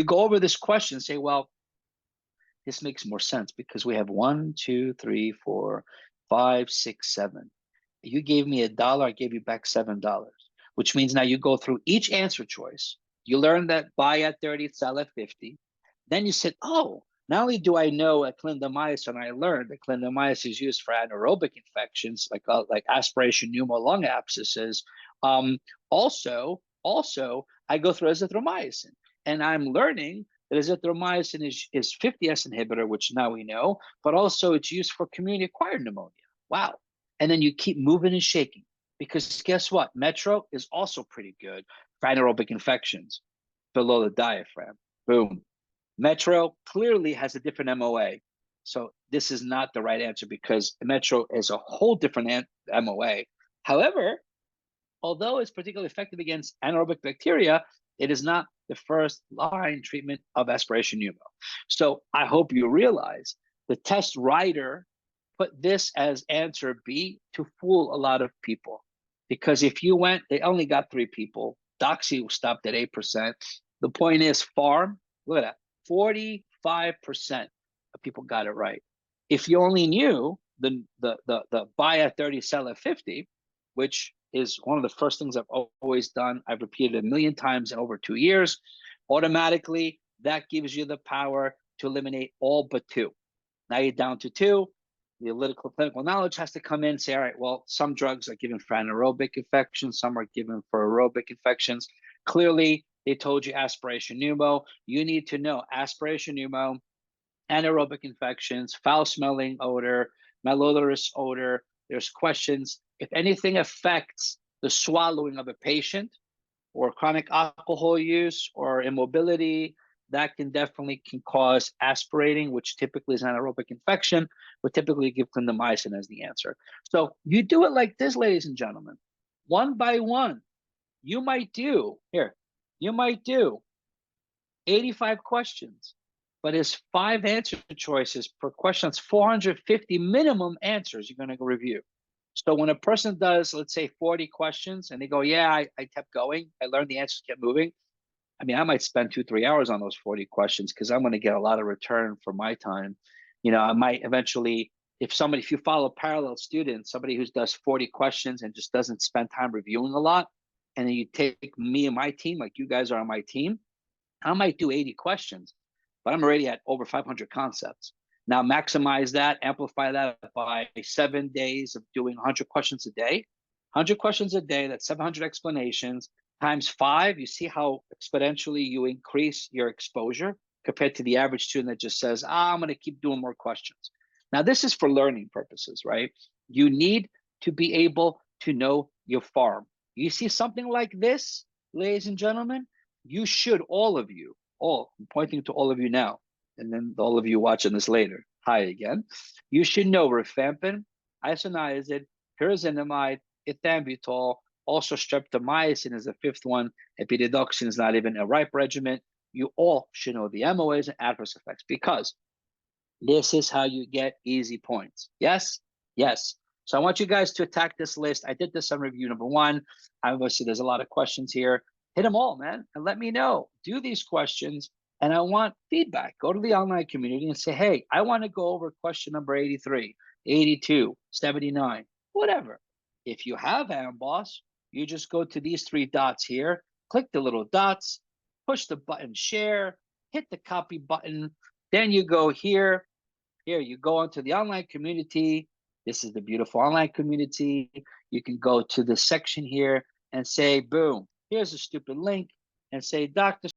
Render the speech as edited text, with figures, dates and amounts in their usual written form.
go over this question and say, well, this makes more sense because we have 1, 2, 3, 4, 5, 6, 7. You gave me $1, I gave you back $7, which means now you go through each answer choice. You learn that buy at 30, sell at 50. Then you said, oh, not only do I know that clindamycin, I learned that clindamycin is used for anaerobic infections like aspiration pneumo lung abscesses. Also, I go through azithromycin, and I'm learning that azithromycin is 50S inhibitor, which now we know, but also it's used for community-acquired pneumonia. Wow. And then you keep moving and shaking, because guess what? Metro is also pretty good for anaerobic infections below the diaphragm. Boom. Metro clearly has a different MOA. So this is not the right answer because Metro is a whole different MOA. However, although it's particularly effective against anaerobic bacteria, it is not the first line treatment of aspiration pneumo. So I hope you realize the test writer put this as answer B to fool a lot of people. Because if you went, they only got 3 people. Doxy stopped at 8%. The point is, Pharm, look at that, 45% of people got it right. If you only knew the buy at 30, sell at 50, which is one of the first things I've always done, I've repeated 1 million times in over 2 years, automatically that gives you the power to eliminate all but 2. Now you're down to 2. The analytical clinical knowledge has to come in and say, all right, well, some drugs are given for anaerobic infections, some are given for aerobic infections. Clearly, they told you aspiration pneumo. You need to know aspiration pneumo, anaerobic infections, foul-smelling odor, malodorous odor. There's questions. If anything affects the swallowing of a patient or chronic alcohol use or immobility, that can cause aspirating, which typically is an anaerobic infection. We typically give clindamycin as the answer. So you do it like this, ladies and gentlemen, one by one. You might do 85 questions, but it's 5 answer choices per question. It's 450 minimum answers you're going to review. So when a person does, let's say 40 questions and they go, yeah, I kept going, I learned the answers, kept moving. I mean, I might spend 2-3 hours on those 40 questions because I'm going to get a lot of return for my time. You know, I might eventually, if you follow parallel students, somebody who does 40 questions and just doesn't spend time reviewing a lot, and then you take me and my team, like you guys are on my team, I might do 80 questions, but I'm already at over 500 concepts. Now maximize that, amplify that by 7 days of doing 100 questions a day. 100 questions a day, that's 700 explanations. Times 5, you see how exponentially you increase your exposure compared to the average student that just says, I'm going to keep doing more questions. Now, this is for learning purposes, right? You need to be able to know your Pharm. You see something like this, ladies and gentlemen, you should, all of you, I'm pointing to all of you now, and then all of you watching this later, hi again. You should know rifampin, isoniazid, pyrazinamide, ethambutol, also streptomycin is the 5th one. Epididoxin is not even a ripe regimen. You all should know the MOAs and adverse effects because this is how you get easy points. Yes? Yes. So I want you guys to attack this list. I did this on review number 1. Obviously, there's a lot of questions here. Hit them all, man, and let me know. Do these questions, and I want feedback. Go to the online community and say, hey, I want to go over question number 83, 82, 79, whatever. If you have AMBOSS, you just go to these 3 dots here, click the little dots, push the button share, hit the copy button, then you go here, you go onto the online community. This is the beautiful online community. You can go to the section here and say, boom, here's a stupid link and say, Dr.